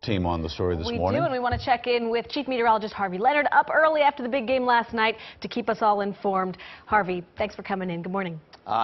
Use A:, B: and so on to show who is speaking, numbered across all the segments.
A: team on the story this morning.
B: We do, and we want to check in with Chief Meteorologist Harvey Leonard up early after the big game last night to keep us all informed. Harvey, thanks for coming in. Good morning.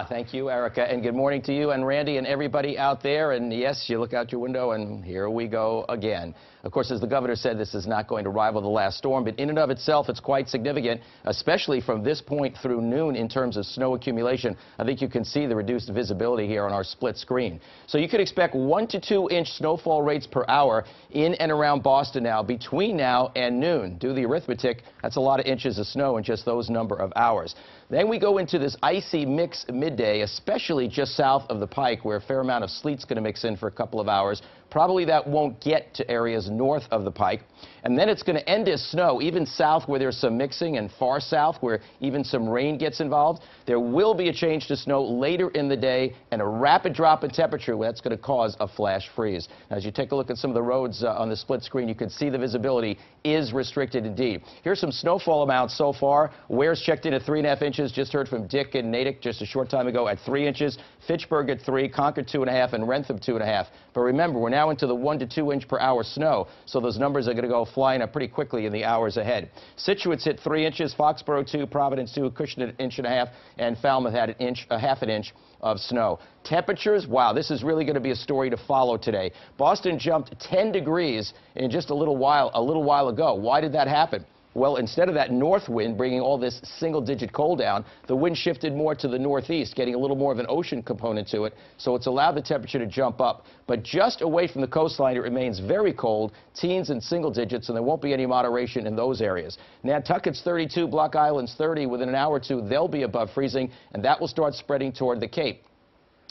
C: Thank you, Erica, and good morning to you and Randy and everybody out there. And yes, you look out your window and here we go again. Of course, as the governor said, this is not going to rival the last storm, but in and of itself, it's quite significant, especially from this point through noon in terms of snow accumulation. I think you can see the reduced visibility here on our split screen. So you could expect 1 to 2 inch snowfall rates per hour in and around Boston now, between now and noon. Do the arithmetic, that's a lot of inches of snow in just those number of hours. Then we go into this icy mix midday, especially just south of the Pike, where a fair amount of sleet's going to mix in for a couple of hours. Probably that won't get to areas north of the Pike. And then it's going to end as snow, even south where there's some mixing, and far south where even some rain gets involved. There will be a change to snow later in the day and a rapid drop in temperature that's going to cause a flash freeze. Now, as you take a look at some of the roads on the split screen, you can see the visibility is restricted indeed. Here's some snowfall amounts so far. Ware's checked in at 3.5 inches. Just heard from Dick and Natick just a short time ago at 3 inches. Fitchburg at 3, Concord 2.5, and Rentham 2.5. But remember, we're now into the 1 to 2 inch per hour snow, so those numbers are going to go flying up pretty quickly in the hours ahead. Situate's hit 3 inches, Foxborough 2, Providence 2, Cushing at 1.5 inches, and Falmouth had half an inch of snow. Temperatures, wow, this is really going to be a story to follow today. Boston jumped 10 degrees in just a little while ago. Why did that happen? Well, instead of that north wind bringing all this single-digit cold down, the wind shifted more to the northeast, getting a little more of an ocean component to it, so it's allowed the temperature to jump up. But just away from the coastline, it remains very cold, teens and single digits, and there won't be any moderation in those areas. Nantucket's 32, Block Island's 30. Within an hour or two, they'll be above freezing, and that will start spreading toward the Cape.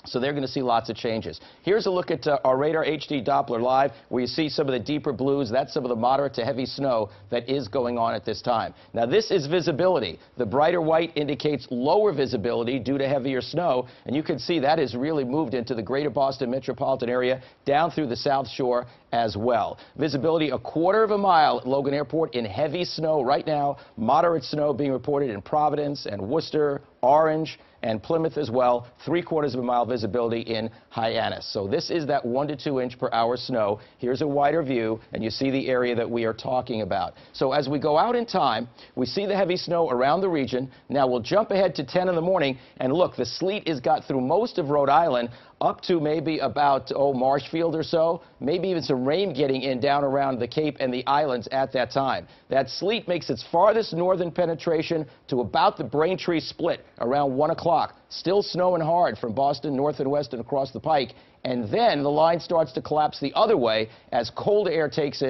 C: So they're going to see lots of changes. Here's a look at our Radar HD Doppler Live, where you see some of the deeper blues. That's some of the moderate to heavy snow that is going on at this time. Now, this is visibility. The brighter white indicates lower visibility due to heavier snow, and you can see that has really moved into the greater Boston metropolitan area, down through the South Shore as well. Visibility 1/4 mile at Logan Airport in heavy snow right now. Moderate snow being reported in Providence and Worcester, Orange, and Plymouth as well. 3/4 mile visibility in Hyannis. So this is that 1 to 2 inch per hour snow. Here's a wider view, and you see the area that we are talking about. So as we go out in time, we see the heavy snow around the region. Now we'll jump ahead to 10 in the morning, and look, the sleet has got through most of Rhode Island, up to maybe about, Marshfield or so, maybe even some rain getting in down around the Cape and the islands at that time. That sleet makes its farthest northern penetration to about the Braintree split around 1 o'clock. Still snowing hard from Boston north and west and across the Pike. And then the line starts to collapse the other way as cold air takes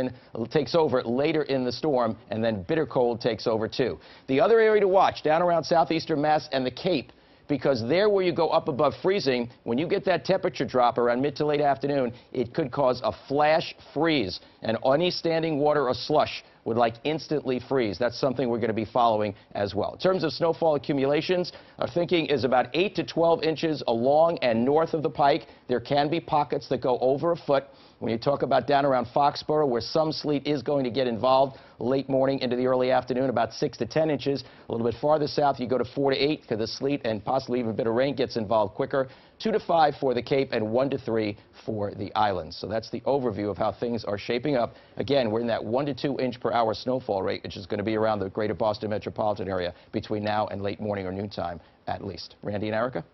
C: over later in the storm, and then bitter cold takes over too. The other area to watch, down around southeastern Mass and the Cape, because there where you go up above freezing, when you get that temperature drop around mid to late afternoon, it could cause a flash freeze, and any standing water or slush would instantly freeze. That's something we're going to be following as well. In terms of snowfall accumulations, our thinking is about 8 to 12 inches along and north of the Pike. There can be pockets that go over a foot. When you talk about down around Foxborough, where some sleet is going to get involved late morning into the early afternoon, about 6 to 10 inches. A little bit farther south, you go to 4 to 8 because the sleet and possibly even a bit of rain gets involved quicker. 2 to 5 for the Cape and 1 to 3 for the islands. So that's the overview of how things are shaping up. Again, we're in that 1 to 2 inch per hour snowfall rate, which is going to be around the greater Boston metropolitan area between now and late morning or noontime at least. Randy and Erica?